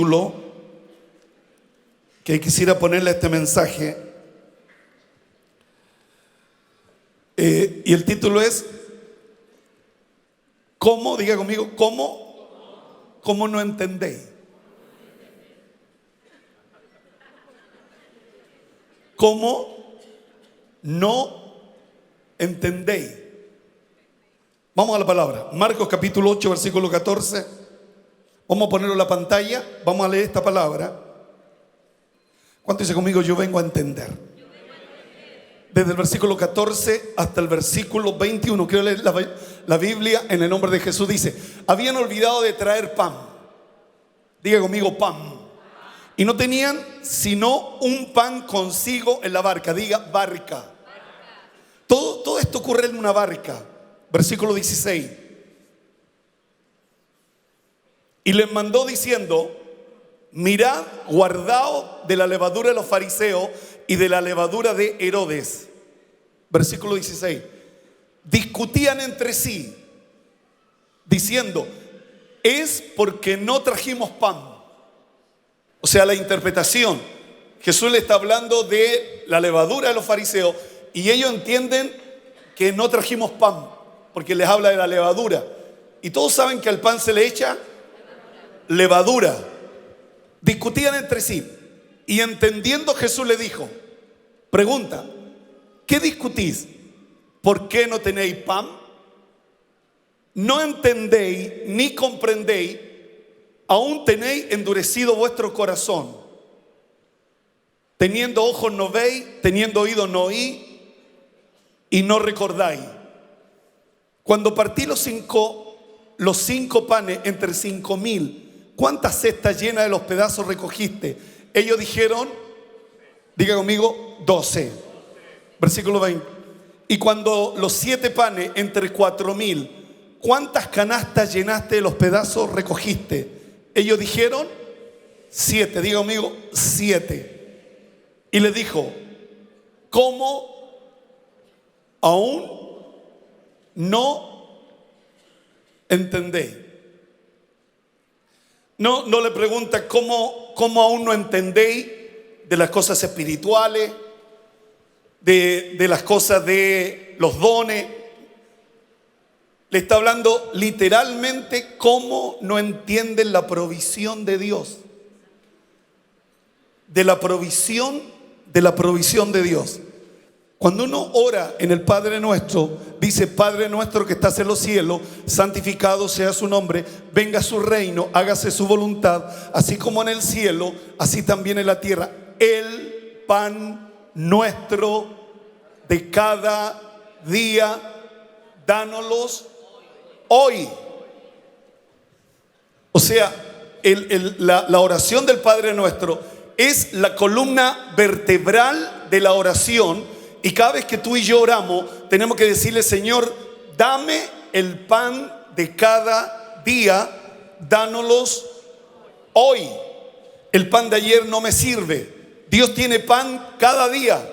título que quisiera ponerle a este mensaje. Y el título es ¿cómo? Diga conmigo, ¿cómo no entendéis? ¿Cómo no entendéis? Vamos a la palabra. Marcos capítulo 8, versículo 14. Vamos a ponerlo en la pantalla. Vamos a leer esta palabra. ¿Cuánto dice conmigo? Yo vengo a entender. Desde el versículo 14 hasta el versículo 21. Quiero leer la Biblia en el nombre de Jesús. Dice: habían olvidado de traer pan. Diga conmigo, pan. Y no tenían sino un pan consigo en la barca. Diga, barca. Todo esto ocurre en una barca. Versículo 16. Y les mandó diciendo: mirad, guardaos de la levadura de los fariseos y de la levadura de Herodes. Versículo 16. Discutían entre sí, diciendo: es porque no trajimos pan. O sea, la interpretación. Jesús le está hablando de la levadura de los fariseos y ellos entienden que no trajimos pan, porque les habla de la levadura. Y todos saben que al pan se le echa levadura. Discutían entre sí. Y entendiendo, Jesús le dijo: pregunta, ¿qué discutís? ¿Por qué no tenéis pan? ¿No entendéis ni comprendéis? ¿Aún tenéis endurecido vuestro corazón? Teniendo ojos no veis, teniendo oídos no oís, y no recordáis. Cuando partí los cinco panes entre 5,000, ¿cuántas cestas llenas de los pedazos recogiste? Ellos dijeron, diga conmigo, 12. Versículo 20. Y cuando los 7 panes entre 4,000, ¿cuántas canastas llenaste de los pedazos recogiste? Ellos dijeron 7. Diga conmigo, 7. Y le dijo: ¿cómo aún no entendéis? No le pregunta cómo aún no entendéis de las cosas espirituales, de las cosas de los dones. Le está hablando literalmente cómo no entienden la provisión de Dios. De la provisión de Dios. Cuando uno ora en el Padre Nuestro, dice: Padre nuestro que estás en los cielos, santificado sea su nombre, venga su reino, hágase su voluntad, así como en el cielo, así también en la tierra. El pan nuestro de cada día, dánoslos hoy. O sea, la oración del Padre Nuestro es la columna vertebral de la oración. Y cada vez que tú y yo oramos, tenemos que decirle: Señor, dame el pan de cada día, dánoslos hoy. El pan de ayer no me sirve. Dios tiene pan cada día.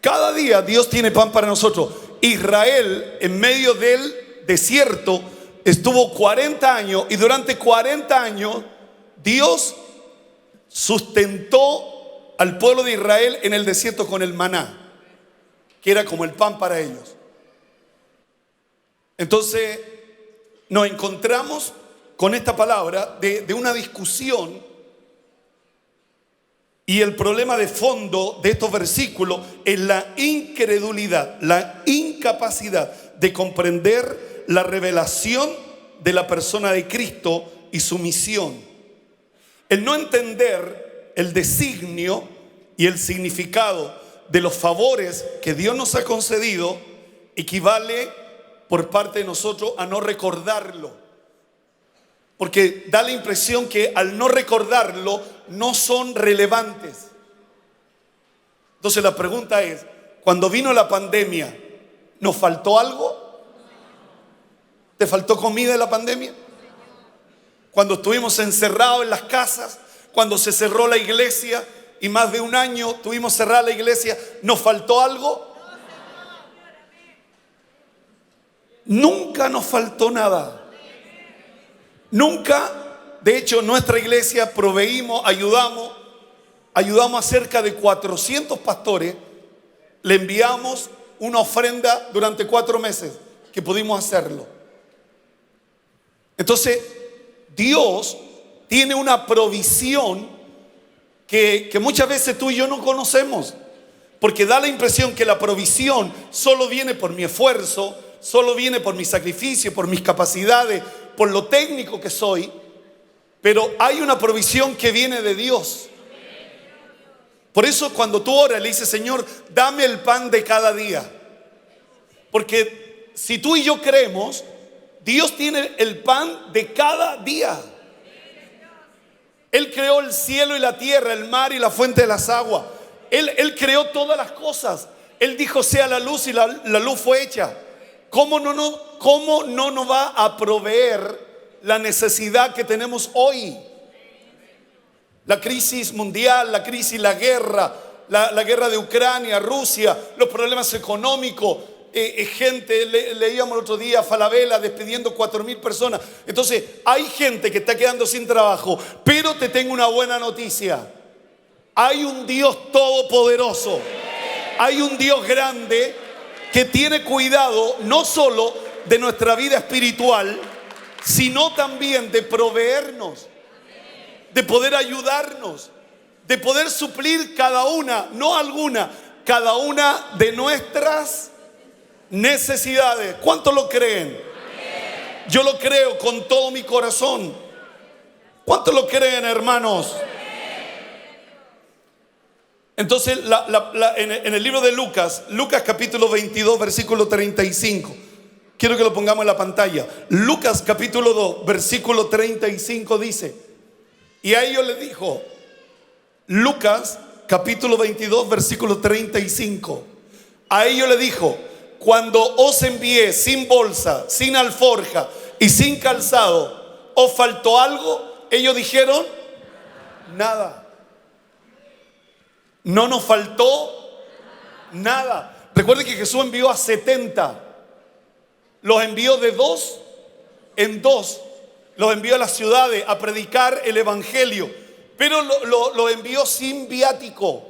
Cada día Dios tiene pan para nosotros. Israel, en medio del desierto, estuvo 40 años y durante 40 años Dios sustentó al pueblo de Israel en el desierto con el maná, que era como el pan para ellos. Entonces nos encontramos con esta palabra de una discusión, y el problema de fondo de estos versículos es la incredulidad, la incapacidad de comprender la revelación de la persona de Cristo y su misión. El no entender el designio y el significado de los favores que Dios nos ha concedido equivale por parte de nosotros a no recordarlo. Porque da la impresión que al no recordarlo no son relevantes. Entonces la pregunta es: cuando vino la pandemia, ¿nos faltó algo? ¿Te faltó comida en la pandemia? Cuando estuvimos encerrados en las casas, cuando se cerró la iglesia y más de un año tuvimos cerrada la iglesia, ¿nos faltó algo? Nunca nos faltó nada. Nunca De hecho, nuestra iglesia proveímos, ayudamos a cerca de 400 pastores. Le enviamos una ofrenda durante 4 meses que pudimos hacerlo. Entonces, Dios tiene una provisión que muchas veces tú y yo no conocemos, porque da la impresión que la provisión solo viene por mi esfuerzo, solo viene por mi sacrificio, por mis capacidades, por lo técnico que soy. Pero hay una provisión que viene de Dios. Por eso cuando tú oras le dices: Señor, dame el pan de cada día. Porque si tú y yo creemos, Dios tiene el pan de cada día. Él creó el cielo y la tierra, el mar y la fuente de las aguas. Él creó todas las cosas. Él dijo: sea la luz, y la luz fue hecha. ¿Cómo no nos va a proveer la necesidad que tenemos hoy? La crisis mundial, la crisis, la guerra de Ucrania, Rusia, los problemas económicos, gente, leíamos el otro día Falabella despidiendo 4.000 personas. Entonces hay gente que está quedando sin trabajo, pero te tengo una buena noticia: hay un Dios todopoderoso, hay un Dios grande que tiene cuidado no solo de nuestra vida espiritual, sino también de proveernos, de poder ayudarnos, de poder suplir cada una, no alguna, cada una de nuestras necesidades. ¿Cuántos lo creen? Yo lo creo con todo mi corazón. ¿Cuántos lo creen, hermanos? Entonces, en el libro de Lucas capítulo 22, versículo 35. Quiero que lo pongamos en la pantalla. Lucas capítulo 2, versículo 35 dice: y a ellos le dijo, Lucas capítulo 22, versículo 35. A ellos le dijo: cuando os envié sin bolsa, sin alforja y sin calzado, ¿os faltó algo? Ellos dijeron: nada. No nos faltó nada. Recuerden que Jesús envió a 70. Los envió de 2 en 2. Los envió a las ciudades a predicar el evangelio. Pero lo envió sin viático.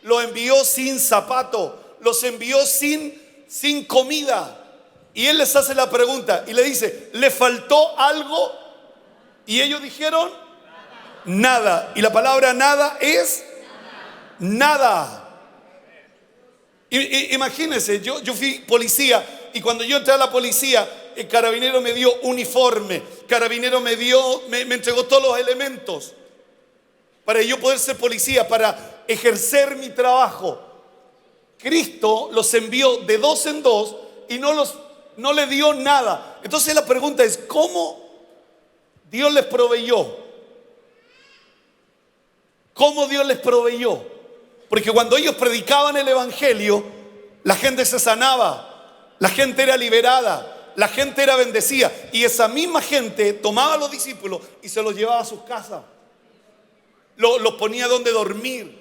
Los envió sin zapato. Los envió sin comida. Y Él les hace la pregunta y le dice: ¿le faltó algo? Y ellos dijeron: nada. Y la palabra nada es nada. Imagínense, yo fui policía, y cuando yo entré a la policía, el carabinero me dio uniforme, carabinero me entregó todos los elementos para yo poder ser policía, para ejercer mi trabajo. Cristo los envió de 2 en 2 y no le dio nada. Entonces la pregunta es: ¿cómo Dios les proveyó? ¿Cómo Dios les proveyó? Porque cuando ellos predicaban el evangelio, la gente se sanaba, la gente era liberada, la gente era bendecida. Y esa misma gente tomaba a los discípulos y se los llevaba a sus casas. Los ponía donde dormir.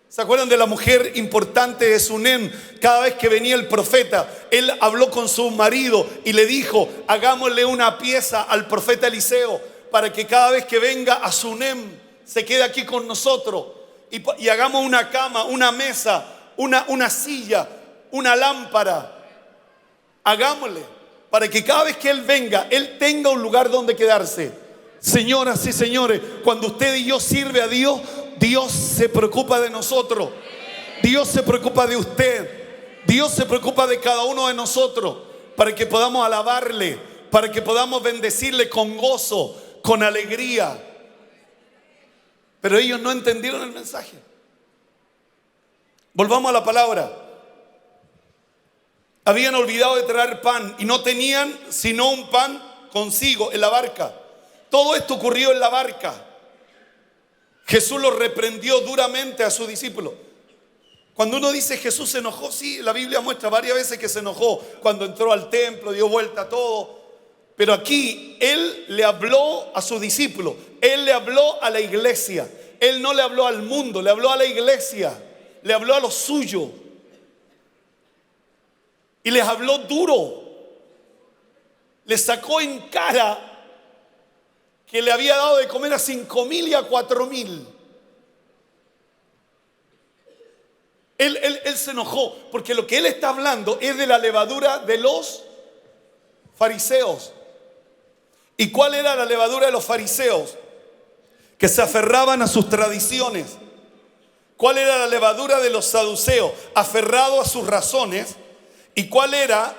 ¿Se acuerdan de la mujer importante de Sunem? Cada vez que venía el profeta, él habló con su marido y le dijo: hagámosle una pieza al profeta Eliseo, para que cada vez que venga a Sunem se quede aquí con nosotros. Y hagamos una cama, una mesa, una silla, una lámpara. Hagámosle para que cada vez que Él venga, Él tenga un lugar donde quedarse. Señoras y señores, cuando usted y yo sirve a Dios, Dios se preocupa de nosotros. Dios se preocupa de usted. Dios se preocupa de cada uno de nosotros, para que podamos alabarle, para que podamos bendecirle con gozo, con alegría. Pero ellos no entendieron el mensaje. Volvamos a la palabra. Habían olvidado de traer pan y no tenían sino un pan consigo en la barca. Todo esto ocurrió en la barca. Jesús los reprendió duramente a sus discípulos. Cuando uno dice Jesús se enojó, sí, la Biblia muestra varias veces que se enojó cuando entró al templo, dio vuelta a todo. Pero aquí Él le habló a sus discípulos, Él le habló a la iglesia. Él no le habló al mundo, le habló a la iglesia, le habló a los suyos. Y les habló duro. Les sacó en cara que le había dado de comer a 5.000 y a 4.000. Él se enojó porque lo que él está hablando es de la levadura de los fariseos. ¿Y cuál era la levadura de los fariseos? Que se aferraban a sus tradiciones. ¿Cuál era la levadura de los saduceos? Aferrado a sus razones. ¿Y cuál era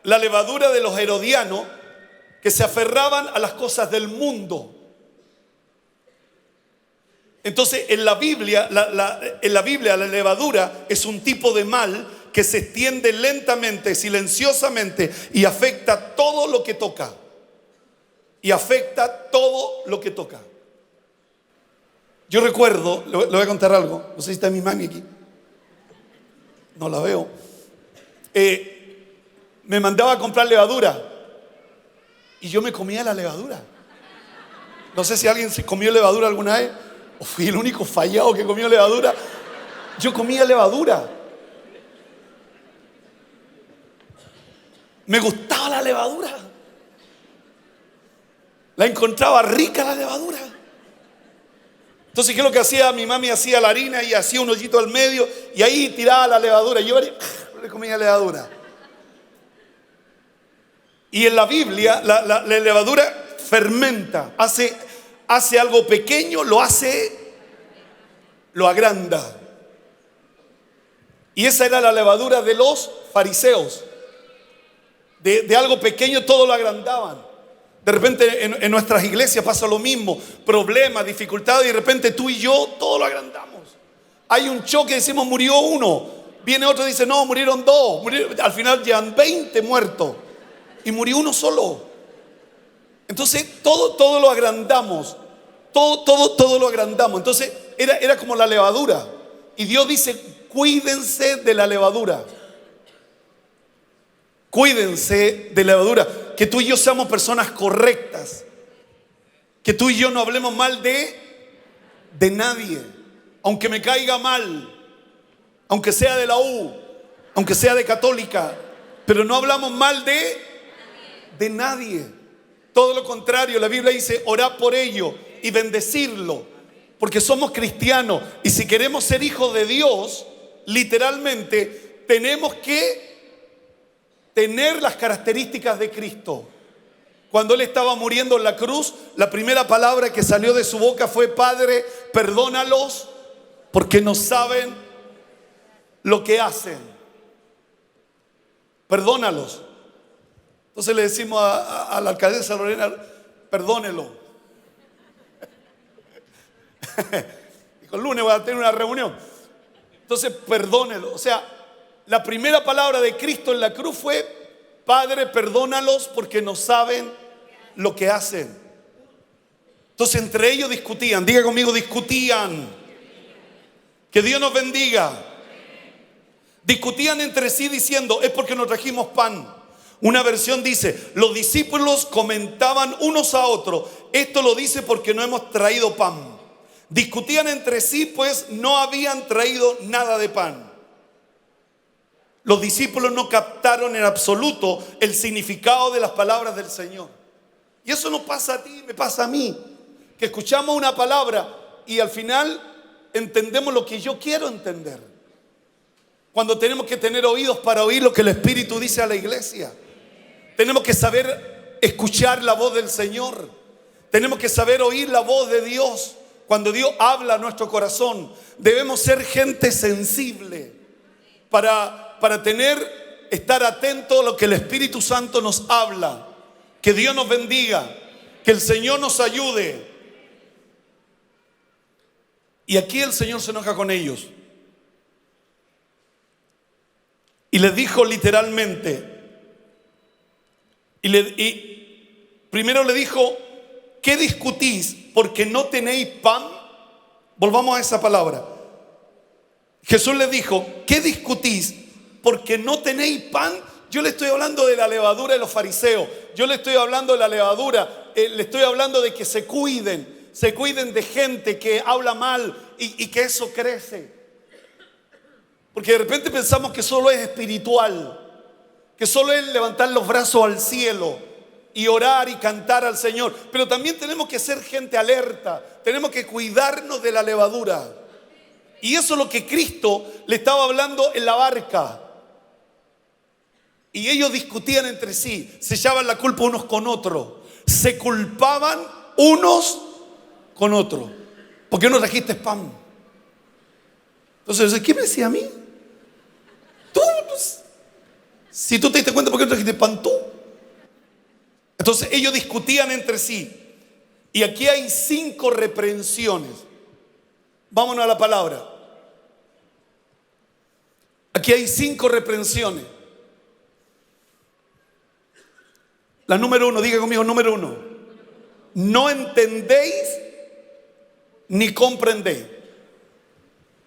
la levadura de los herodianos? Que se aferraban a las cosas del mundo. Entonces en la Biblia la levadura es un tipo de mal que se extiende lentamente, silenciosamente y afecta todo lo que toca. Y afecta todo lo que toca. Yo recuerdo, le voy a contar algo. No sé si está mi mami aquí. No la veo. Me mandaba a comprar levadura y yo me comía la levadura. No sé si alguien se comió levadura alguna vez o fui el único fallado que comió levadura. Yo comía levadura. Me gustaba la levadura. La encontraba rica la levadura. Entonces, ¿qué es lo que hacía? Mi mami hacía la harina y hacía un hoyito al medio y ahí tiraba la levadura. Yo le comía levadura. Y en la Biblia la levadura fermenta, hace algo pequeño, lo agranda. Y esa era la levadura de los fariseos. De algo pequeño todo lo agrandaban. De repente en nuestras iglesias pasa lo mismo, problemas, dificultades, y de repente tú y yo todo lo agrandamos. Hay un choque, decimos murió uno, viene otro y dice no, murieron dos, al final llevan 20 muertos y murió uno solo. Entonces todo lo agrandamos, todo lo agrandamos. Entonces era como la levadura, y Dios dice cuídense de la levadura. Cuídense de la levadura. Que tú y yo seamos personas correctas. Que tú y yo no hablemos mal de nadie. Aunque me caiga mal. Aunque sea de la U. Aunque sea de católica. Pero no hablamos mal de nadie. Todo lo contrario, la Biblia dice orar por ello y bendecirlo. Porque somos cristianos. Y si queremos ser hijos de Dios, literalmente tenemos que tener las características de Cristo. Cuando Él estaba muriendo en la cruz, la primera palabra que salió de su boca fue: Padre, perdónalos porque no saben lo que hacen. Perdónalos. Entonces le decimos a la alcaldesa Lorena: perdónelo. Y con lunes voy a tener una reunión. Entonces perdónelo. O sea, la primera palabra de Cristo en la cruz fue: Padre, perdónalos porque no saben lo que hacen. Entonces entre ellos discutían. Diga conmigo, discutían. Que Dios nos bendiga. Discutían entre sí diciendo: es porque no trajimos pan. Una versión dice: los discípulos comentaban unos a otros: esto lo dice porque no hemos traído pan. Discutían entre sí, pues no habían traído nada de pan. Los discípulos no captaron en absoluto el significado de las palabras del Señor. Y eso nos pasa a ti, me pasa a mí. Que escuchamos una palabra y al final entendemos lo que yo quiero entender. Cuando tenemos que tener oídos para oír lo que el Espíritu dice a la iglesia. Tenemos que saber escuchar la voz del Señor. Tenemos que saber oír la voz de Dios. Cuando Dios habla a nuestro corazón, debemos ser gente sensible para estar atento a lo que el Espíritu Santo nos habla. Que Dios nos bendiga, que el Señor nos ayude. Y aquí el Señor se enoja con ellos y les dijo literalmente, y primero le dijo: ¿qué discutís porque no tenéis pan? Volvamos a esa palabra. Jesús les dijo: ¿qué discutís porque no tenéis pan? Yo le estoy hablando de la levadura de los fariseos. Yo le estoy hablando de la levadura. Le estoy hablando de que se cuiden de gente que habla mal y que eso crece. Porque de repente pensamos que solo es espiritual, que solo es levantar los brazos al cielo. y orar y cantar al Señor, pero también tenemos que ser gente alerta, tenemos que cuidarnos de la levadura. Y eso es lo que Cristo le estaba hablando en la barca. Y ellos discutían entre sí, se echaban la culpa unos con otros, se culpaban unos con otros. ¿Por qué no trajiste pan? Entonces, ¿qué me decía a mí? Tú, pues, si tú te diste cuenta, ¿por qué no trajiste pan tú? Entonces ellos discutían entre sí. Y aquí hay 5 reprensiones. Vámonos a la palabra. Aquí hay 5 reprensiones. La número 1, diga conmigo, número 1. No entendéis ni comprendéis.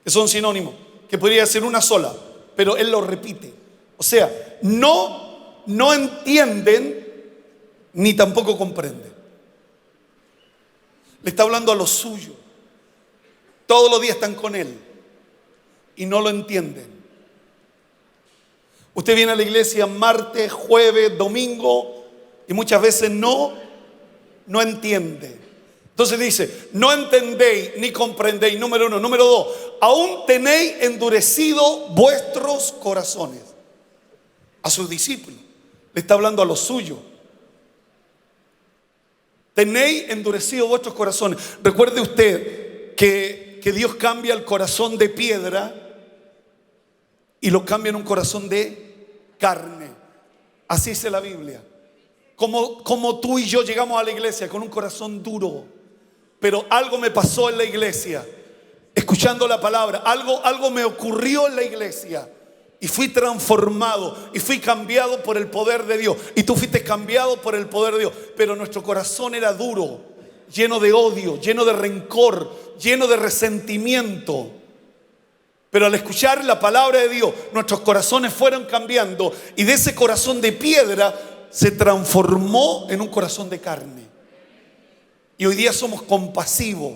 Que son sinónimos, que podría ser una sola, pero él lo repite. O sea, no entienden ni tampoco comprenden. Le está hablando a los suyos. Todos los días están con él y no lo entienden. Usted viene a la iglesia martes, jueves, domingo y muchas veces no entiende. Entonces dice, no entendéis ni comprendéis, número 1. Número 2, aún tenéis endurecido vuestros corazones. A sus discípulos, le está hablando a los suyos. Tenéis endurecido vuestros corazones. Recuerde usted que Dios cambia el corazón de piedra y lo cambia en un corazón de carne. Así dice la Biblia. Como tú y yo llegamos a la iglesia con un corazón duro, pero algo me pasó en la iglesia, escuchando la palabra, algo me ocurrió en la iglesia y fui transformado y fui cambiado por el poder de Dios, y tú fuiste cambiado por el poder de Dios, pero nuestro corazón era duro, lleno de odio, lleno de rencor, lleno de resentimiento. Pero al escuchar la palabra de Dios, nuestros corazones fueron cambiando y de ese corazón de piedra se transformó en un corazón de carne. Y hoy día somos compasivos,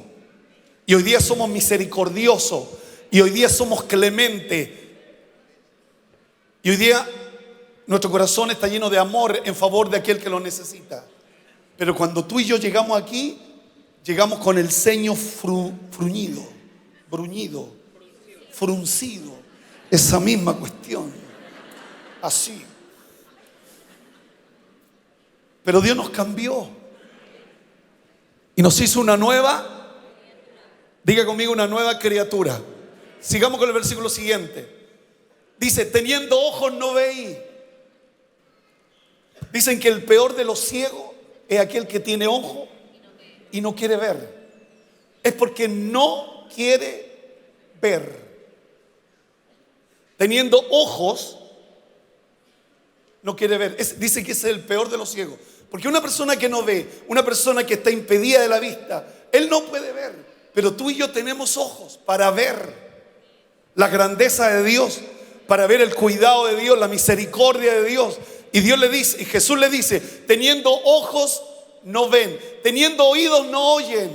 y hoy día somos misericordiosos, y hoy día somos clementes, y hoy día nuestro corazón está lleno de amor en favor de aquel que lo necesita. Pero cuando tú y yo llegamos aquí, llegamos con el ceño fruncido, esa misma cuestión, así. Pero Dios nos cambió y nos hizo una nueva, diga conmigo, una nueva criatura. Sigamos con el versículo siguiente. Dice, teniendo ojos no veis. Dicen que el peor de los ciegos es aquel que tiene ojo y no quiere ver. Es porque no quiere ver. Teniendo ojos no quiere ver. Dice que ese es el peor de los ciegos. Porque una persona que no ve, una persona que está impedida de la vista, él no puede ver. Pero tú y yo tenemos ojos para ver la grandeza de Dios, para ver el cuidado de Dios, la misericordia de Dios. Y Dios le dice, y Jesús le dice, teniendo ojos no ven, teniendo oídos no oyen.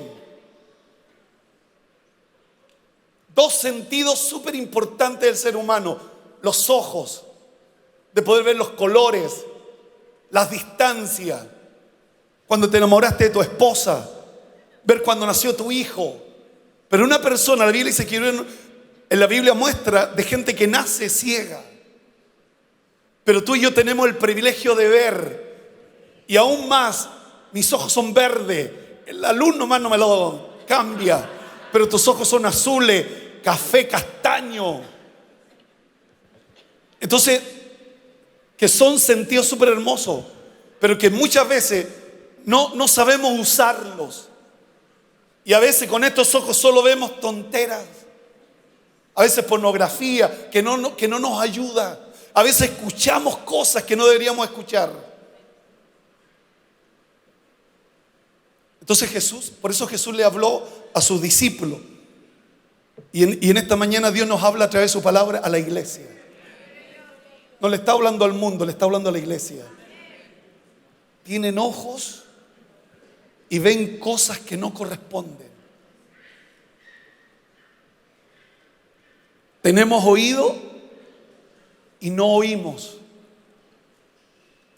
2 sentidos súper importantes del ser humano: los ojos, de poder ver los colores, las distancias, cuando te enamoraste de tu esposa, ver cuando nació tu hijo. Pero una persona, la Biblia dice que en la Biblia muestra de gente que nace ciega. Pero tú y yo tenemos el privilegio de ver. Y aún más, mis ojos son verdes. La luz nomás no me lo cambia, pero tus ojos son azules, café, castaño. Entonces, que son sentidos súper hermosos, pero que muchas veces no sabemos usarlos. Y a veces con estos ojos solo vemos tonteras. A veces pornografía que no nos ayuda. A veces escuchamos cosas que no deberíamos escuchar. Entonces por eso Jesús le habló a sus discípulos. Y en esta mañana Dios nos habla a través de su palabra a la iglesia. No le está hablando al mundo, le está hablando a la iglesia. Tienen ojos y ven cosas que no corresponden. Tenemos oído y no oímos.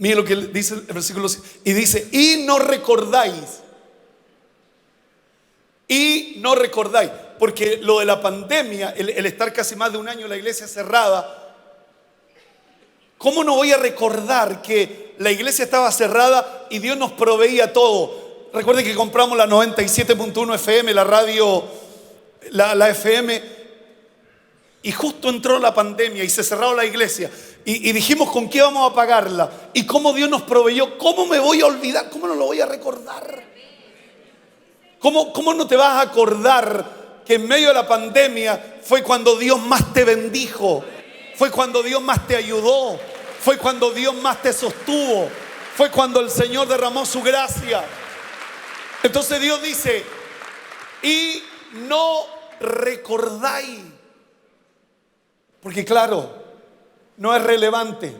Mire lo que dice el versículo 6. Y dice, y no recordáis. Y no recordáis. Porque lo de la pandemia, el estar casi más de un año en la iglesia cerrada, ¿cómo no voy a recordar que la iglesia estaba cerrada y Dios nos proveía todo? Recuerden que compramos la 97.1 FM, la radio, la FM, y justo entró la pandemia y se cerró la iglesia. Y dijimos con qué vamos a pagarla y cómo Dios nos proveyó. ¿Cómo me voy a olvidar? ¿Cómo no lo voy a recordar? ¿Cómo no te vas a acordar que en medio de la pandemia fue cuando Dios más te bendijo? Fue cuando Dios más te ayudó. Fue cuando Dios más te sostuvo. Fue cuando el Señor derramó su gracia. Entonces Dios dice, y no recordáis. Porque claro, no es relevante.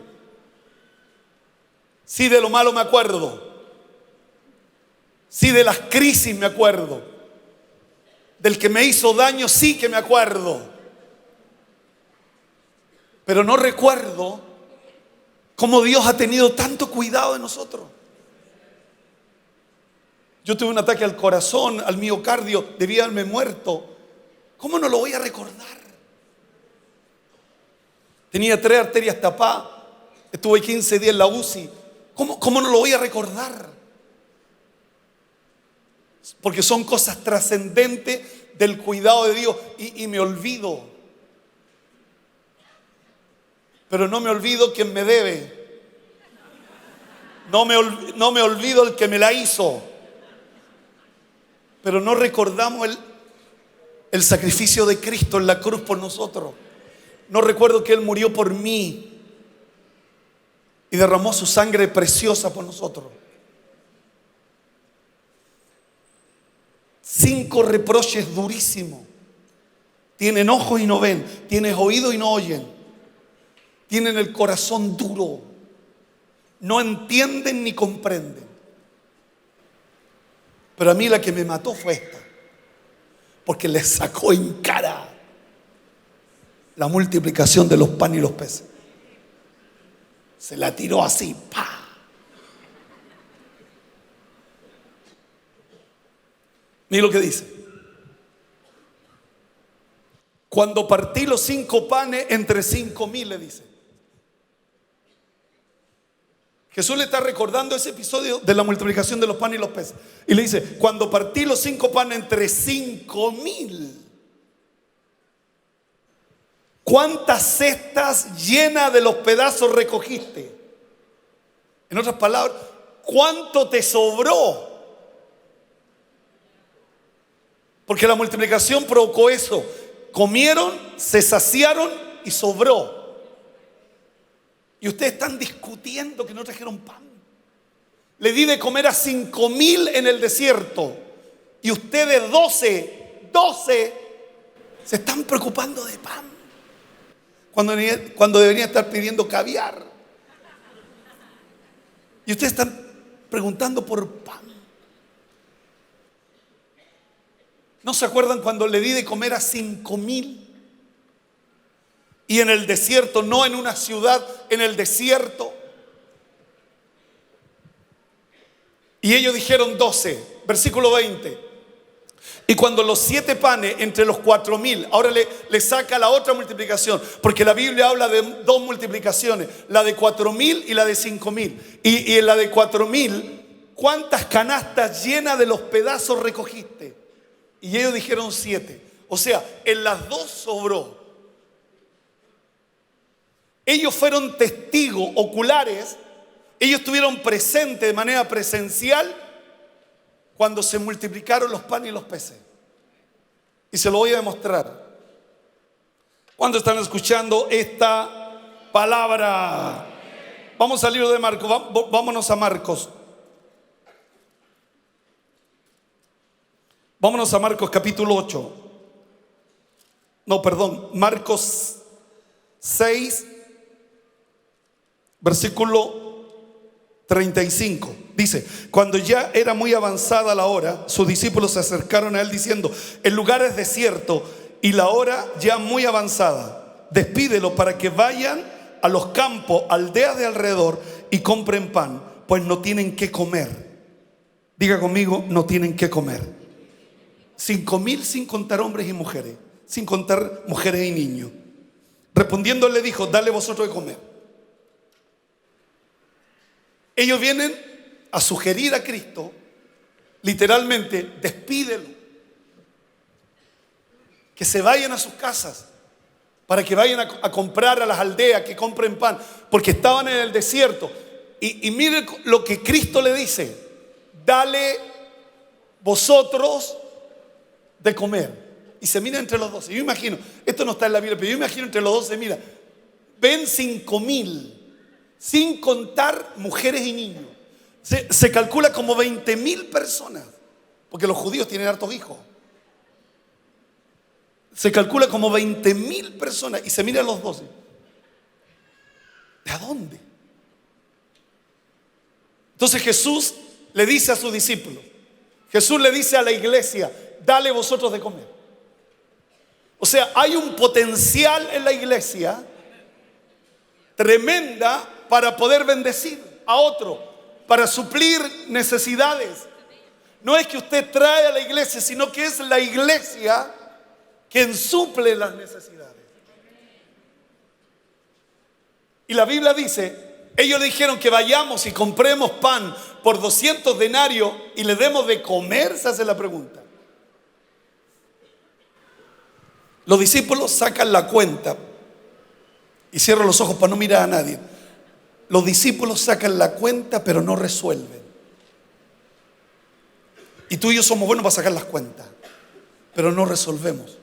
Sí, de lo malo me acuerdo. Sí, de las crisis me acuerdo. Del que me hizo daño sí que me acuerdo. Pero no recuerdo cómo Dios ha tenido tanto cuidado de nosotros. Yo tuve un ataque al corazón, al miocardio, debía haberme muerto. ¿Cómo no lo voy a recordar? Tenía 3 arterias tapadas, estuve 15 días en la UCI. ¿Cómo no lo voy a recordar? Porque son cosas trascendentes del cuidado de Dios y me olvido. Pero no me olvido quien me debe. No me olvido el que me la hizo. Pero no recordamos el sacrificio de Cristo en la cruz por nosotros. No recuerdo que Él murió por mí y derramó su sangre preciosa por nosotros. 5 reproches durísimos. Tienen ojos y no ven, tienen oídos y no oyen, tienen el corazón duro, no entienden ni comprenden. Pero a mí la que me mató fue esta, porque les sacó en cara la multiplicación de los panes y los peces. Se la tiró así, ¡pa! Mira lo que dice. Cuando partí los 5 panes entre 5,000, le dice. Jesús le está recordando ese episodio de la multiplicación de los panes y los peces. Y le dice, cuando partí los 5 panes entre 5,000, ¿cuántas cestas llenas de los pedazos recogiste? En otras palabras, ¿cuánto te sobró? Porque la multiplicación provocó eso. Comieron, se saciaron y sobró. Y ustedes están discutiendo que no trajeron pan. Le di de comer a 5,000 en el desierto. Y ustedes 12 se están preocupando de pan. Cuando deberían estar pidiendo caviar. Y ustedes están preguntando por pan. ¿No se acuerdan cuando le di de comer a 5,000? Y en el desierto, no en una ciudad, en el desierto. Y ellos dijeron 12, versículo 20. Y cuando los 7 panes entre los 4,000, ahora le saca la otra multiplicación, porque la Biblia habla de 2 multiplicaciones, la de 4,000 y la de 5,000. Y en la de 4,000, ¿cuántas canastas llenas de los pedazos recogiste? Y ellos dijeron 7. O sea, en las 2 sobró. Ellos fueron testigos oculares. Ellos estuvieron presentes de manera presencial cuando se multiplicaron los panes y los peces. Y se lo voy a demostrar. ¿Cuándo están escuchando esta palabra? Vamos al libro de Marcos. Vámonos a Marcos. Vámonos a Marcos capítulo 8. Marcos 6, versículo 35. Dice, cuando ya era muy avanzada la hora, sus discípulos se acercaron a él diciendo, el lugar es desierto y la hora ya muy avanzada. Despídelo para que vayan a los campos, aldeas de alrededor y compren pan, pues no tienen qué comer. Diga conmigo, no tienen qué comer. 5,000 sin contar hombres y mujeres, sin contar mujeres y niños. Respondiendo le dijo, dale vosotros de comer. Ellos vienen a sugerir a Cristo, literalmente, despídelo, que se vayan a sus casas, para que vayan a comprar a las aldeas, que compren pan, porque estaban en el desierto. Y miren lo que Cristo le dice, dale vosotros de comer. Y se mira entre los 12. Yo imagino, esto no está en la Biblia, pero yo imagino entre los 12, mira, ven 5,000, sin contar mujeres y niños. Se calcula como 20,000 personas, porque los judíos tienen hartos hijos. Se calcula como 20,000 personas y se mira a los 12. ¿De a dónde? Entonces Jesús le dice a sus discípulos, Jesús le dice a la iglesia, dale vosotros de comer. O sea, hay un potencial en la iglesia tremenda para poder bendecir a otro, para suplir necesidades. No es que usted trae a la iglesia, sino que es la iglesia quien suple las necesidades. Y la Biblia dice, ellos le dijeron que vayamos y compremos pan por 200 denarios y le demos de comer, se hace la pregunta. Los discípulos sacan la cuenta y cierran los ojos para no mirar a nadie. Los discípulos sacan la cuenta pero no resuelven. Y tú y yo somos buenos para sacar las cuentas, pero no resolvemos.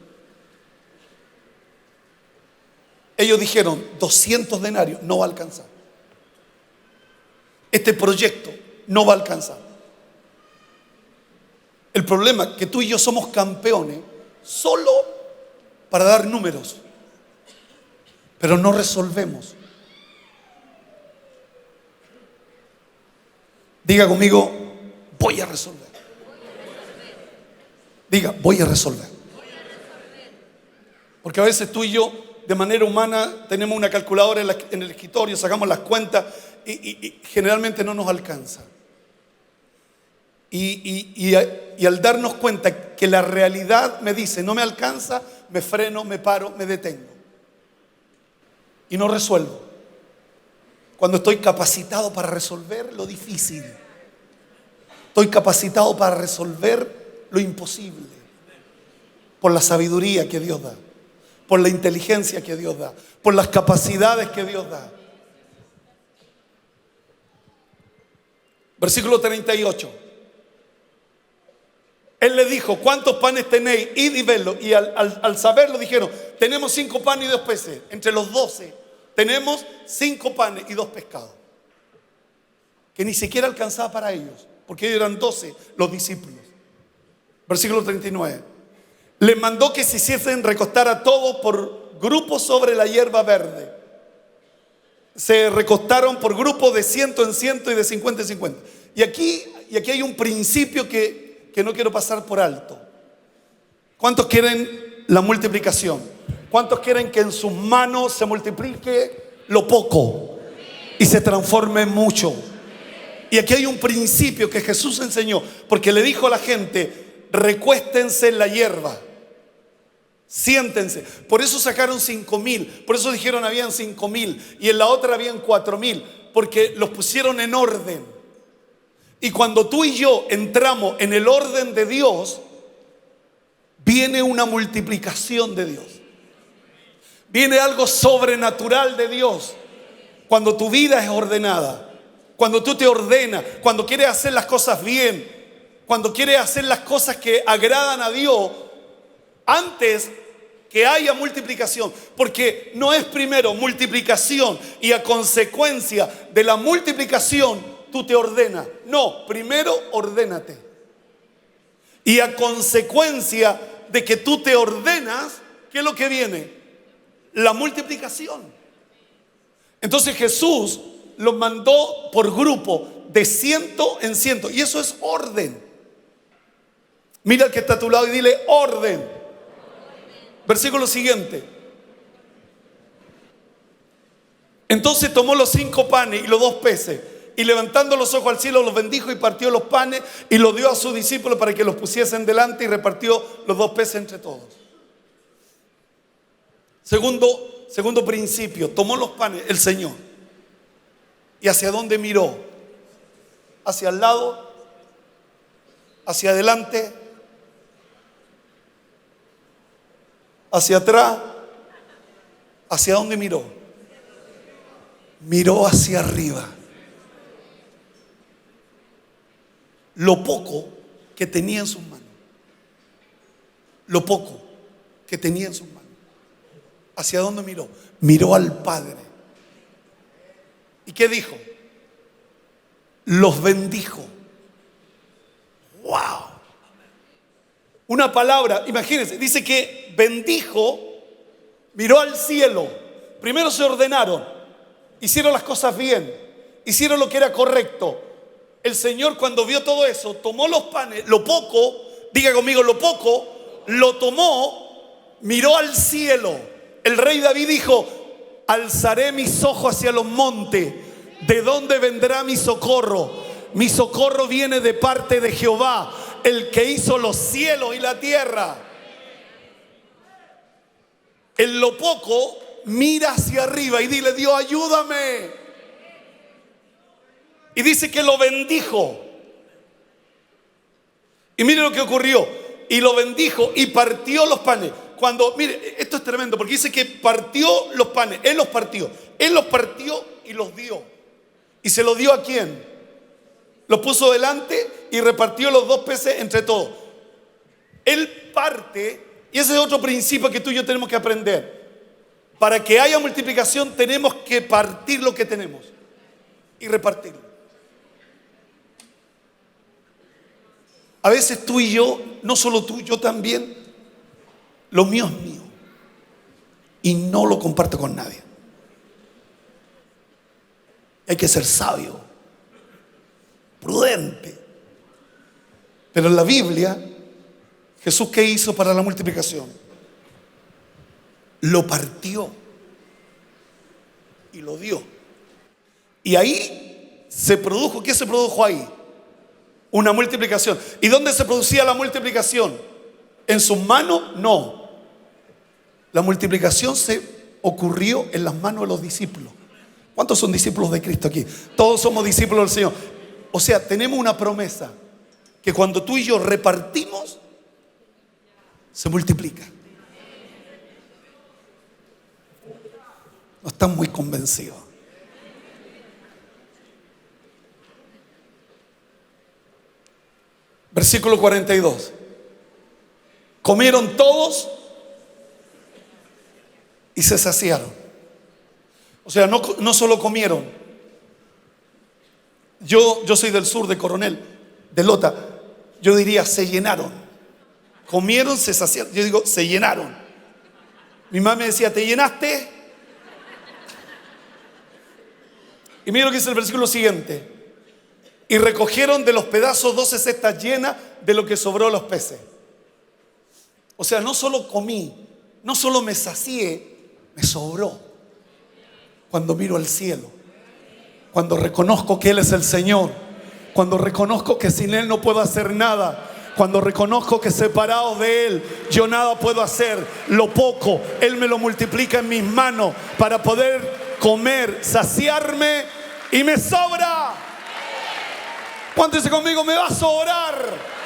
Ellos dijeron 200 denarios, no va a alcanzar. Este proyecto no va a alcanzar. El problema es que tú y yo somos campeones solo para dar números, pero no resolvemos. Diga conmigo, voy a resolver. Diga, voy a resolver. Porque a veces tú y yo, de manera humana, tenemos una calculadora en el escritorio, sacamos las cuentas y generalmente no nos alcanza. Y al darnos cuenta que la realidad me dice, no me alcanza, me freno, me paro, me detengo. Y no resuelvo. Cuando estoy capacitado para resolver lo difícil. Estoy capacitado para resolver lo imposible. Por la sabiduría que Dios da. Por la inteligencia que Dios da. Por las capacidades que Dios da. Versículo 38. Él le dijo, ¿cuántos panes tenéis? Id y vedlo. Y al saberlo dijeron, tenemos 5 panes y 2 peces. Entre los 12 tenemos 5 panes y 2 pescados. Que ni siquiera alcanzaba para ellos, porque ellos eran 12 los discípulos. Versículo 39. Les mandó que se hiciesen recostar a todos por grupos sobre la hierba verde. Se recostaron por grupos de 100 en 100 y de 50 en 50. Y aquí hay un principio que no quiero pasar por alto. ¿Cuántos quieren la multiplicación? ¿Cuántos quieren que en sus manos se multiplique lo poco y se transforme en mucho? Y aquí hay un principio que Jesús enseñó, porque le dijo a la gente, recuéstense en la hierba, siéntense. Por eso sacaron 5,000, por eso dijeron habían 5,000 y en la otra habían 4,000, porque los pusieron en orden. Y cuando tú y yo entramos en el orden de Dios, viene una multiplicación de Dios. Viene algo sobrenatural de Dios. Cuando tu vida es ordenada, cuando tú te ordenas, cuando quieres hacer las cosas bien, cuando quieres hacer las cosas que agradan a Dios, antes que haya multiplicación, porque no es primero multiplicación y a consecuencia de la multiplicación tú te ordenas. No, primero ordénate. Y a consecuencia de que tú te ordenas, ¿qué es lo que viene? La multiplicación. Entonces Jesús los mandó por grupo de 100 en 100. Y eso es orden. Mira al que está a tu lado y dile orden. Versículo siguiente. Entonces tomó los 5 panes y los 2 peces, y levantando los ojos al cielo los bendijo y partió los panes y los dio a sus discípulos para que los pusiesen delante, y repartió los 2 peces entre todos. Segundo principio, tomó los panes el Señor. ¿Y hacia dónde miró? ¿Hacia el lado? ¿Hacia adelante? ¿Hacia atrás? ¿Hacia dónde miró? Miró hacia arriba. Lo poco que tenía en sus manos. Lo poco que tenía en sus manos. ¿Hacia dónde miró? Miró al Padre. ¿Y qué dijo? Los bendijo. ¡Wow! Una palabra, imagínense, dice que bendijo, miró al cielo. Primero se ordenaron, hicieron las cosas bien, hicieron lo que era correcto. El Señor, cuando vio todo eso, tomó los panes, lo poco, diga conmigo, lo poco, lo tomó, miró al cielo. El rey David dijo: alzaré mis ojos hacia los montes, ¿de dónde vendrá mi socorro? Mi socorro viene de parte de Jehová, el que hizo los cielos y la tierra. En lo poco, mira hacia arriba y dile: Dios, ayúdame. Y dice que lo bendijo. Y mire lo que ocurrió. Y lo bendijo y partió los panes. Cuando, mire, esto es tremendo, porque dice que partió los panes. Él los partió y los dio. ¿Y se los dio a quién? Los puso delante y repartió los 2 peces entre todos. Él parte, y ese es otro principio que tú y yo tenemos que aprender. Para que haya multiplicación tenemos que partir lo que tenemos y repartirlo. A veces tú y yo, no solo tú, yo también, lo mío es mío y no lo comparto con nadie. Hay que ser sabio, prudente. Pero en la Biblia, Jesús, ¿qué hizo para la multiplicación? Lo partió y lo dio. Y ahí se produjo, ¿qué se produjo ahí? Una multiplicación. ¿Y dónde se producía la multiplicación? ¿En sus manos? No. La multiplicación se ocurrió en las manos de los discípulos. ¿Cuántos son discípulos de Cristo aquí? Todos somos discípulos del Señor. O sea, tenemos una promesa, que cuando tú y yo repartimos, se multiplica. No están muy convencidos. Versículo 42. Comieron todos y se saciaron. O sea, no solo comieron. Yo soy del sur, de Coronel, de Lota. Yo diría, se llenaron. Comieron, se saciaron. Yo digo, se llenaron. Mi mamá me decía, ¿te llenaste? Y mira lo que dice el versículo siguiente. Y recogieron de los pedazos 12 cestas llenas de lo que sobró a los peces. O sea, no solo comí, no solo me sacié, me sobró. Cuando miro al cielo, cuando reconozco que Él es el Señor, cuando reconozco que sin Él no puedo hacer nada, cuando reconozco que separados de Él yo nada puedo hacer, lo poco Él me lo multiplica en mis manos para poder comer, saciarme, y me sobra. ¿Cuánto dice conmigo? Me va a sobrar.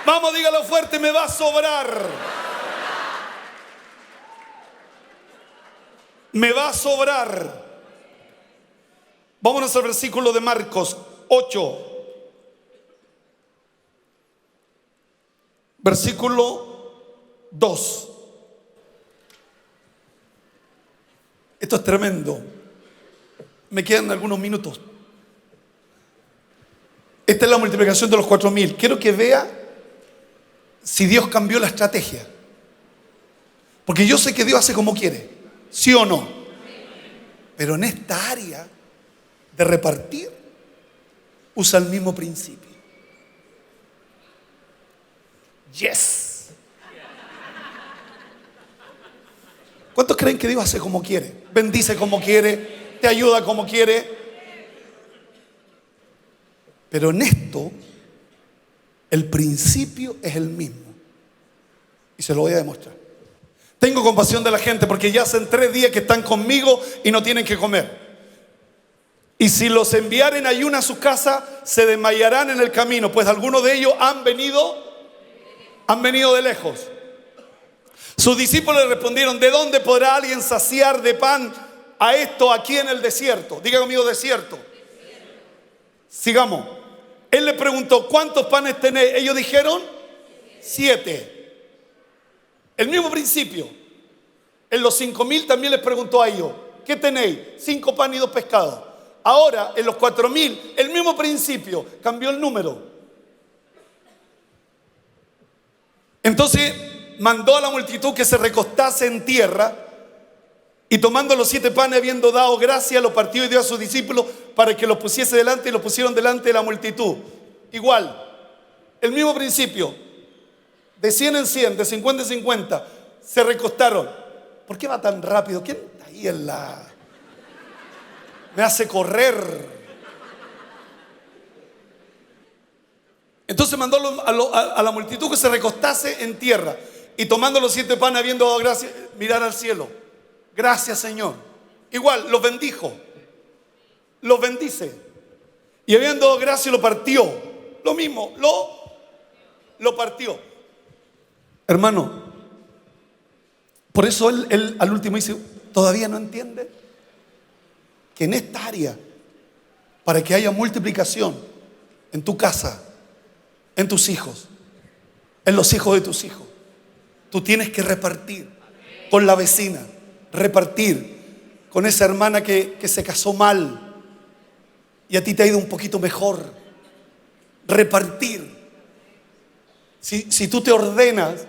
Vamos, dígalo fuerte, me va a sobrar. Me va a sobrar. Vámonos al versículo de Marcos 8. Versículo 2. Esto es tremendo. Me quedan algunos minutos. Esta es la multiplicación de los 4,000. Quiero que vea si Dios cambió la estrategia. Porque yo sé que Dios hace como quiere, ¿sí o no? Pero en esta área de repartir, usa el mismo principio. Yes. ¿Cuántos creen que Dios hace como quiere? Bendice como quiere, te ayuda como quiere. Pero en esto, el principio es el mismo. Y se lo voy a demostrar. Tengo compasión de la gente porque ya hacen 3 días que están conmigo y no tienen que comer. Y si los enviaren ayuno a su casa, se desmayarán en el camino, pues algunos de ellos han venido de lejos. Sus discípulos le respondieron: ¿de dónde podrá alguien saciar de pan a esto aquí en el desierto? Diga conmigo: desierto. Sigamos. Él le preguntó: ¿cuántos panes tenéis? Ellos dijeron: 7. El mismo principio. En los 5.000 también les preguntó a ellos: ¿qué tenéis? 5 panes y 2 pescados. Ahora, en los 4.000, el mismo principio, cambió el número. Entonces mandó a la multitud que se recostase en tierra, y tomando los 7 panes, habiendo dado gracia, los partió y dio a sus discípulos para que los pusiese delante, y los pusieron delante de la multitud. Igual, el mismo principio, de 100 en 100, de 50 en 50, se recostaron. ¿Por qué va tan rápido? ¿Quién está ahí en la...? Me hace correr. Entonces mandó a la multitud que se recostase en tierra, y tomando los 7 panes, habiendo dado gracia, mirar al cielo. Gracias, Señor. Igual, los bendijo. Los bendice. Y habiendo dado gracia, lo partió. Lo mismo, lo partió. Hermano, por eso él al último dice: ¿todavía no entiende? Que en esta área, para que haya multiplicación en tu casa, en tus hijos, en los hijos de tus hijos, tú tienes que repartir con la vecina, repartir con esa hermana que se casó mal y a ti te ha ido un poquito mejor. Repartir. Si tú te ordenas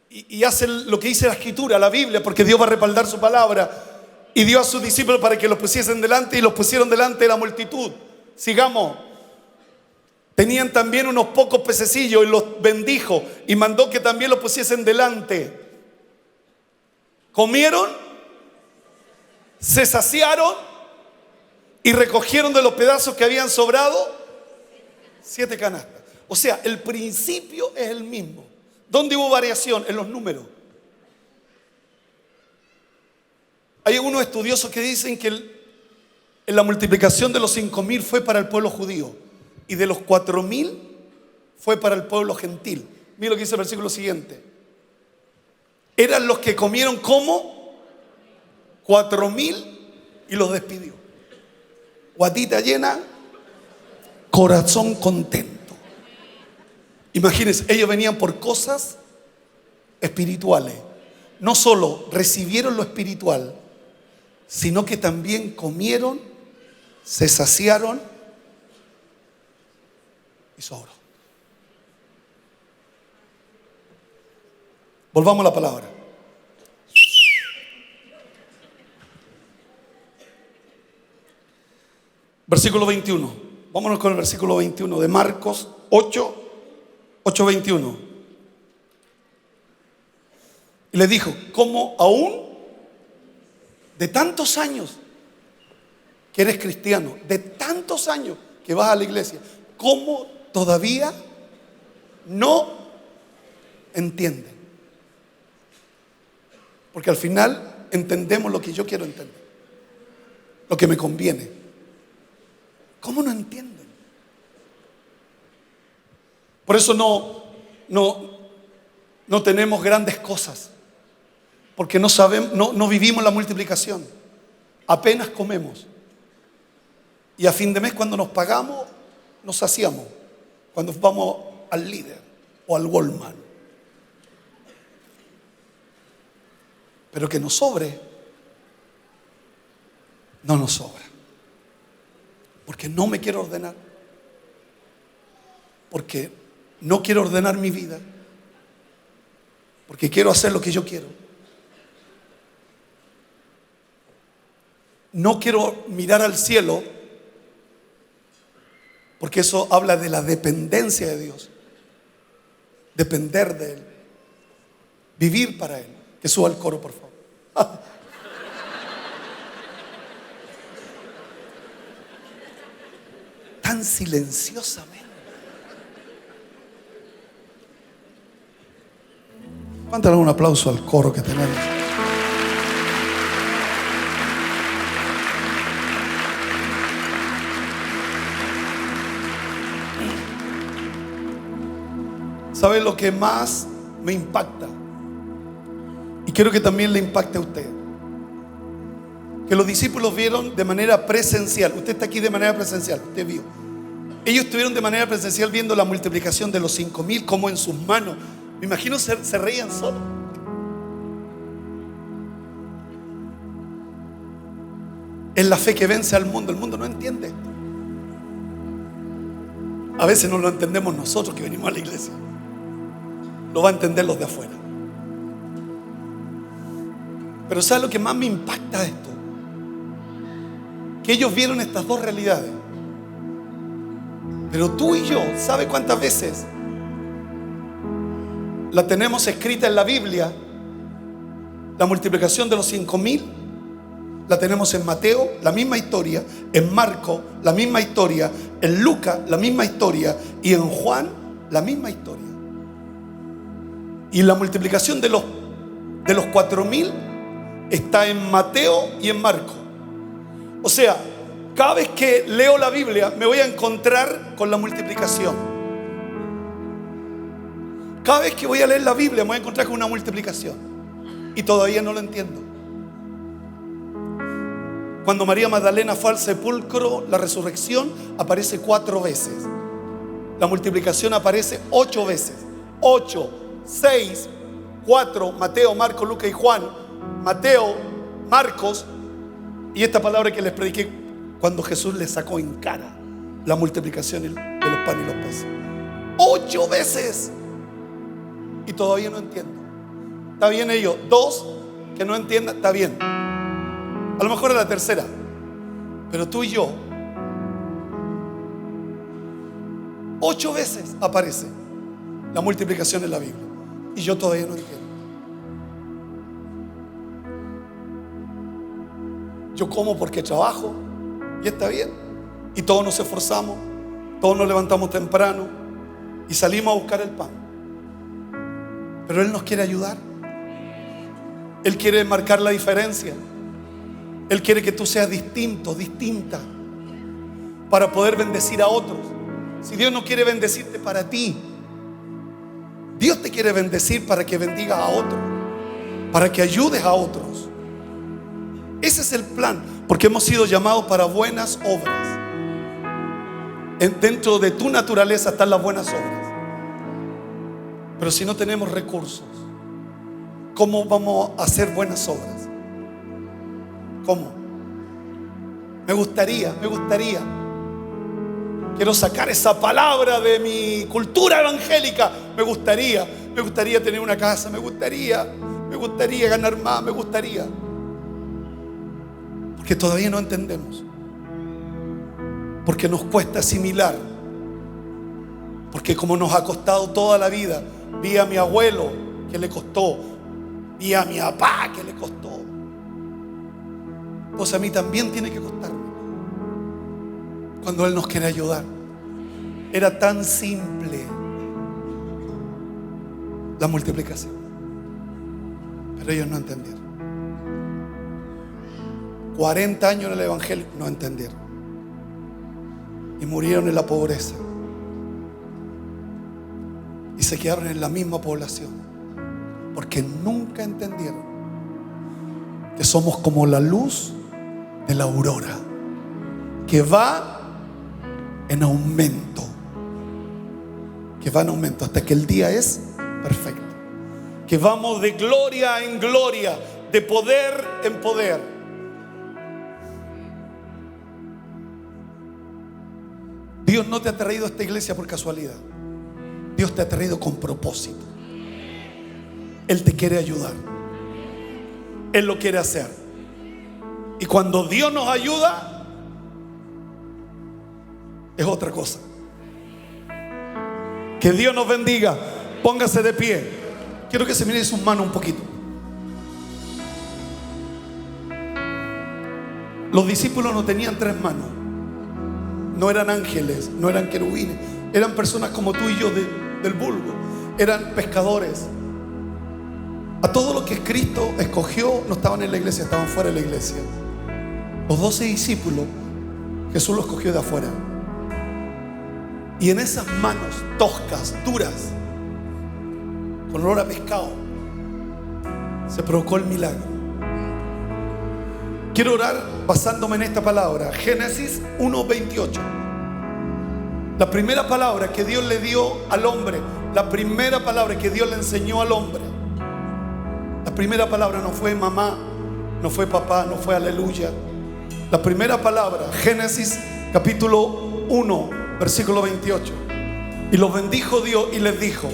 y haces lo que dice la Escritura, la Biblia, porque Dios va a respaldar su palabra, y dio a sus discípulos para que los pusiesen delante, y los pusieron delante de la multitud. Sigamos. Tenían también unos pocos pececillos y los bendijo y mandó que también los pusiesen delante. Comieron, se saciaron y recogieron de los pedazos que habían sobrado 7 canastas. O sea, el principio es el mismo. ¿Dónde hubo variación? En los números. Hay algunos estudiosos que dicen que en la multiplicación de los 5.000 fue para el pueblo judío, y de los 4.000 fue para el pueblo gentil. Mira lo que dice el versículo siguiente. Eran los que comieron como 4.000 y los despidió. Guatita llena, corazón contento. Imagínense, ellos venían por cosas espirituales. No solo recibieron lo espiritual, sino que también comieron, se saciaron y sobró. Volvamos a la palabra. Versículo 21. Vámonos con el versículo 21 de Marcos 8:21. Y le dijo: ¿cómo aún de tantos años que eres cristiano, de tantos años que vas a la iglesia, cómo todavía no entienden? Porque al final entendemos lo que yo quiero entender, lo que me conviene. ¿Cómo no entienden? Por eso no tenemos grandes cosas, porque no sabemos, no vivimos la multiplicación. Apenas comemos. Y a fin de mes, cuando nos pagamos, nos saciamos. Cuando vamos al Líder o al Walmart. Pero que nos sobre, no nos sobra. Porque no me quiero ordenar. Porque no quiero ordenar mi vida. Porque quiero hacer lo que yo quiero. No quiero mirar al cielo, porque eso habla de la dependencia de Dios. Depender de Él. Vivir para Él. Que suba el coro, por favor. tan silenciosamente. Mándale un aplauso al coro que tenemos. ¿Sabe lo que más me impacta? Y quiero que también le impacte a usted. Que los discípulos vieron de manera presencial. Usted está aquí de manera presencial, usted vio. Ellos estuvieron de manera presencial viendo la multiplicación de los 5,000, como en sus manos. Me imagino se reían solos. Es la fe que vence al mundo. El mundo no entiende esto. A veces no lo entendemos nosotros que venimos a la iglesia. Lo va a entender los de afuera. Pero ¿sabe lo que más me impacta de esto? Que ellos vieron estas dos realidades. Pero tú y yo, ¿sabe cuántas veces la tenemos escrita en la Biblia? La multiplicación de los 5,000 la tenemos en Mateo, la misma historia, en Marco, la misma historia, en Lucas, la misma historia, y en Juan, la misma historia. Y la multiplicación de los 4,000 está en Mateo y en Marco. O sea, cada vez que leo la Biblia me voy a encontrar con la multiplicación. Cada vez que voy a leer la Biblia me voy a encontrar con una multiplicación. Y todavía no lo entiendo. Cuando María Magdalena fue al sepulcro, la resurrección aparece 4 veces. La multiplicación aparece 8 veces. 8, 6, 4, Mateo, Marco, Lucas y Juan. Mateo, Marcos. Y esta palabra que les prediqué cuando Jesús les sacó en cara la multiplicación de los panes y los peces. 8 veces. Y todavía no entiendo. Está bien ellos. 2 que no entiendan, está bien. A lo mejor es la tercera. Pero tú y yo, 8 veces aparece la multiplicación en la Biblia. Y yo todavía no entiendo. Yo como porque trabajo y está bien. Y todos nos esforzamos, todos nos levantamos temprano y salimos a buscar el pan. Pero Él nos quiere ayudar. Él quiere marcar la diferencia. Él quiere que tú seas distinto, distinta, para poder bendecir a otros. Si Dios no quiere bendecirte para ti, Dios te quiere bendecir para que bendigas a otros, para que ayudes a otros. Ese es el plan, porque hemos sido llamados para buenas obras. Dentro de tu naturaleza están las buenas obras. Pero si no tenemos recursos, ¿cómo vamos a hacer buenas obras? ¿Cómo? Me gustaría. Quiero sacar esa palabra de mi cultura evangélica. Me gustaría tener una casa. Me gustaría ganar más. Me gustaría. Porque todavía no entendemos. Porque nos cuesta asimilar. Porque como nos ha costado toda la vida. Vi a mi abuelo que le costó. Vi a mi papá que le costó. Pues a mí también tiene que costarme. Cuando Él nos quiere ayudar. Era tan simple la multiplicación. Pero ellos no entendieron. 40 años en el evangelio no entendieron. Y murieron en la pobreza. Y se quedaron en la misma población. Porque nunca entendieron que somos como la luz de la aurora, que va en aumento, hasta que el día es perfecto, que vamos de gloria en gloria, de poder en poder. Dios no te ha traído a esta iglesia por casualidad. Dios te ha traído con propósito. Él te quiere ayudar. Él lo quiere hacer. Y cuando Dios nos ayuda, es otra cosa. Que Dios nos bendiga. Póngase de pie. Quiero que se mire sus manos un poquito. Los discípulos no tenían 3 manos. no eran ángeles, no eran querubines, eran personas como tú y yo del vulgo, eran pescadores. A todo lo que Cristo escogió no estaban en la iglesia, estaban fuera de la iglesia. Los 12 discípulos, Jesús los escogió de afuera. Y en esas manos toscas, duras, con olor a pescado, se provocó el milagro. Quiero orar basándome en esta palabra, Génesis 1:28. La primera palabra que Dios le dio al hombre, la primera palabra que Dios le enseñó al hombre, la primera palabra no fue mamá, no fue papá, no fue aleluya. La primera palabra, Génesis capítulo 1, versículo 28. Y los bendijo Dios y les dijo: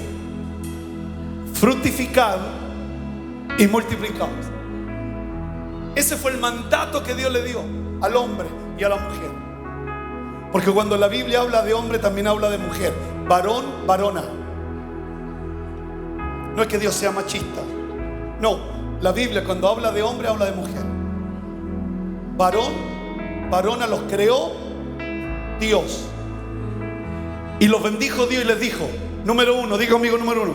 fructificad y multiplicaos. Ese fue el mandato que Dios le dio al hombre y a la mujer. Porque cuando la Biblia habla de hombre, también habla de mujer. Varón, varona. No es que Dios sea machista. No, la Biblia cuando habla de hombre, habla de mujer. Varón, varona los creó Dios. Y los bendijo Dios y les dijo, número 1, diga conmigo número 1,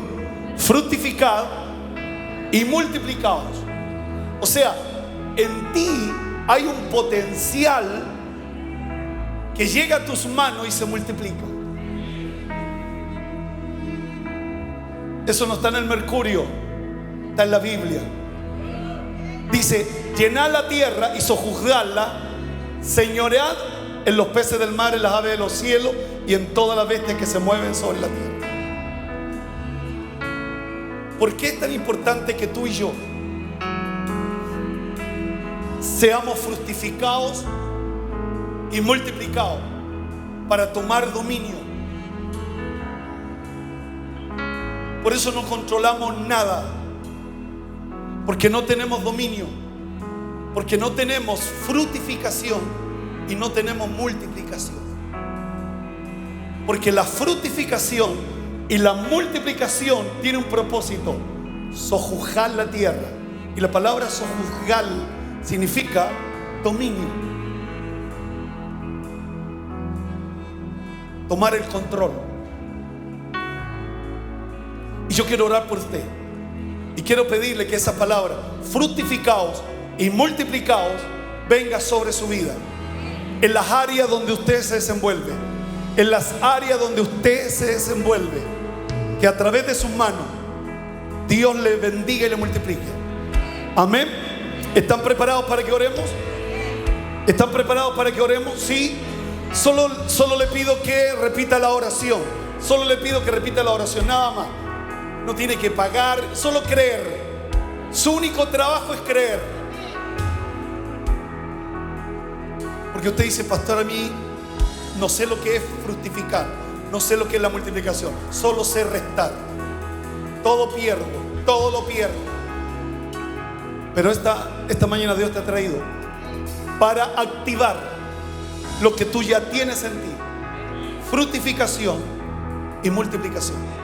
fructificad y multiplicaos. O sea, en ti hay un potencial que llega a tus manos y se multiplica. Eso no está en el Mercurio, está en la Biblia. Dice: llenad la tierra y sojuzgadla, señoread en los peces del mar, en las aves de los cielos y en todas las bestias que se mueven sobre la tierra. ¿Por qué es tan importante que tú y yo seamos fructificados y multiplicados para tomar dominio? Por eso no controlamos nada, porque no tenemos dominio, porque no tenemos fructificación y no tenemos multiplicación. Porque la fructificación y la multiplicación tiene un propósito: sojuzgar la tierra. Y la palabra sojuzgar significa dominio, tomar el control. Y yo quiero orar por usted y quiero pedirle que esa palabra, fructificaos y multiplicaos, venga sobre su vida, en las áreas donde usted se desenvuelve, en las áreas donde usted se desenvuelve, que a través de sus manos Dios le bendiga y le multiplique. Amén. ¿Están preparados para que oremos? ¿Están preparados para que oremos? Sí. Solo le pido que repita la oración. Solo le pido que repita la oración, nada más. No tiene que pagar, solo creer. Su único trabajo es creer. Porque usted dice: pastor, a mí no sé lo que es fructificar, no sé lo que es la multiplicación, solo sé restar. Todo pierdo, todo lo pierdo. Pero esta mañana Dios te ha traído para activar lo que tú ya tienes en ti: fructificación y multiplicación.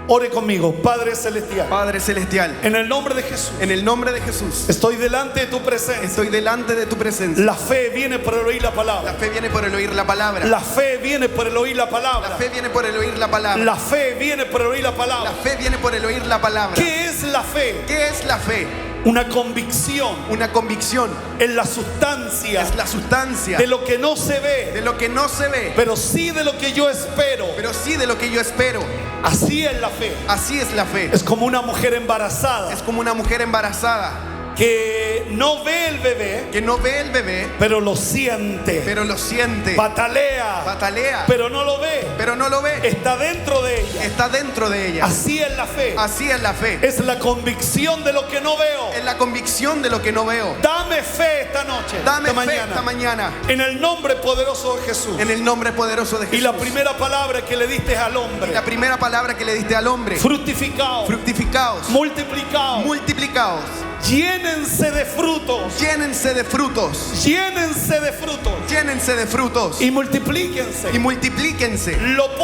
Ore conmigo. Padre celestial, Padre celestial, en el nombre de Jesús, en el nombre de Jesús, estoy delante de tu presencia. estoy delante de tu presencia. La fe viene por el oír la La palabra. fe viene por el oír la palabra. La fe viene por el oír la La palabra. fe viene por el oír la palabra. La fe viene por el oír la La palabra. fe viene por el oír la palabra. ¿Qué es la fe? ¿Qué es la fe? Una convicción Una convicción. en la sustancia Es la sustancia de lo que no se de ve, lo que no se ve, pero sí de lo que yo espero. pero sí de lo que yo espero. Así es la fe. Así es la fe. Es como una mujer embarazada Es como una mujer embarazada que no ve el bebé, que no ve el bebé, pero lo siente, pero lo siente, patalea, patalea, pero no lo ve, pero no lo ve. está dentro de ella. Está dentro de ella. Así es la fe. Así es la fe. Es la convicción de lo que no veo. Es la convicción de lo que no veo. Dame fe esta noche, Dame esta fe mañana, esta mañana. en el nombre poderoso de Jesús. En el nombre poderoso de Jesús. Y la primera palabra que le diste al hombre: La primera palabra que le diste al hombre: fructificaos, fructificaos, multiplicaos, multiplicaos, llénense de frutos, llénense de frutos, llénense de frutos llénense de frutos y multiplíquense. y multiplíquense. Lo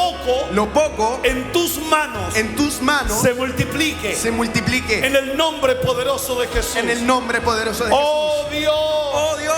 poco En tus manos en tus manos se multiplique se multiplique. en el nombre poderoso de Jesús. En el nombre poderoso de Jesús. Oh Dios, Oh Dios,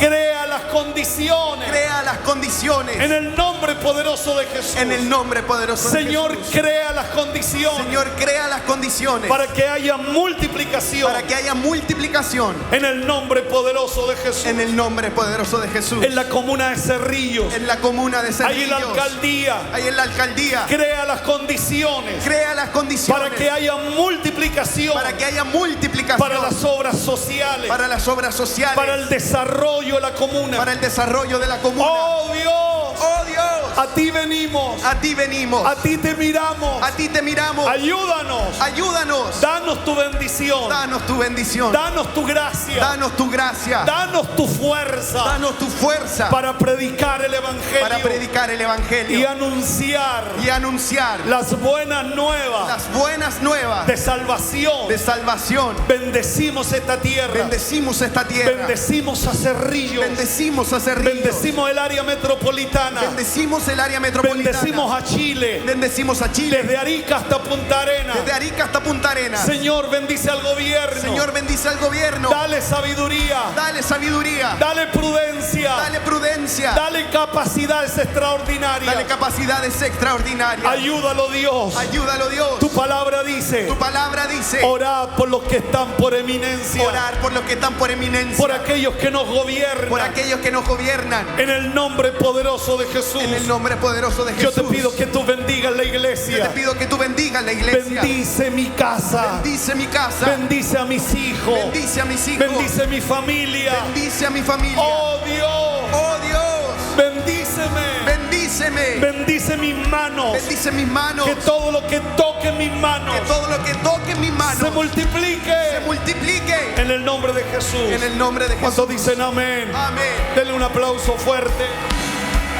crea las condiciones. Crea las condiciones. En el nombre poderoso de Jesús. En el nombre poderoso de Señor, Jesús. crea las condiciones. Señor, crea las condiciones. Para que haya multiplicación. Para que haya multiplicación. En el nombre poderoso de Jesús. En el nombre poderoso de Jesús. En la comuna de Cerrillos. En la comuna de Cerrillos. Ahí en la alcaldía. Ahí en la alcaldía. Crea las condiciones. Crea las condiciones. Para que haya multiplicación. Para que haya multiplicación. Para las obras sociales. Para las obras sociales. Para el desarrollo de la comuna. Para el desarrollo de la comuna. Oh Dios. Oh Dios. A ti venimos. A ti venimos. A ti te miramos. A ti te miramos. Ayúdanos. Ayúdanos. Danos tu bendición. Danos tu bendición. Danos tu gracia. Danos tu gracia. Danos tu fuerza. Danos tu fuerza. Para predicar el evangelio. Para predicar el evangelio. Y anunciar. Y anunciar Las buenas nuevas. las buenas nuevas. De salvación. De salvación. Bendecimos esta tierra. Bendecimos esta tierra. Bendecimos a Cerrillos. Bendecimos a Cerrillos. Bendecimos el área metropolitana. Bendecimos el área metropolitana. Bendecimos a Chile. Bendecimos a Chile. Desde Arica hasta Punta Arenas. Desde Arica hasta Punta Arenas. Señor, bendice al gobierno. Señor, bendice al gobierno. Dale sabiduría. Dale sabiduría. Dale prudencia. Dale prudencia. Dale capacidades extraordinarias. Dale capacidades extraordinarias. Ayúdalo, Dios. Ayúdalo, Dios. Tu palabra dice: Tu palabra dice: orad por los que están por eminencia. orar por los que están por eminencia. Por aquellos que nos gobiernan. Por aquellos que nos gobiernan. En el nombre poderoso de Jesús. En el nombre poderoso de Yo Jesús. te pido que tú bendigas la Yo iglesia. te pido que tú bendigas la iglesia. Bendice mi casa. Bendice mi casa. Bendice a mis hijos. Bendice a mis hijos. Bendice mi familia. Bendice a mi familia. Oh Dios. Oh Dios. Bendíceme. Bendíceme. Bendice mis manos. Bendice mis manos. Que todo lo que toque mis manos Que todo lo que toque en mis manos se multiplique. se multiplique. En el nombre de Jesús. En el nombre de Jesús. ¿Cuántos dicen amén? Amén. Denle un aplauso fuerte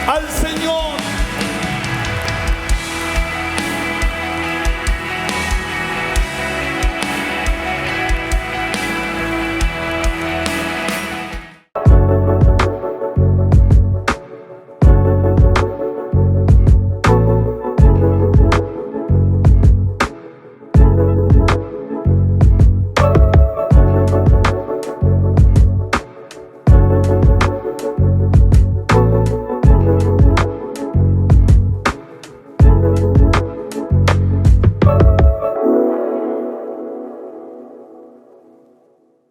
al Señor.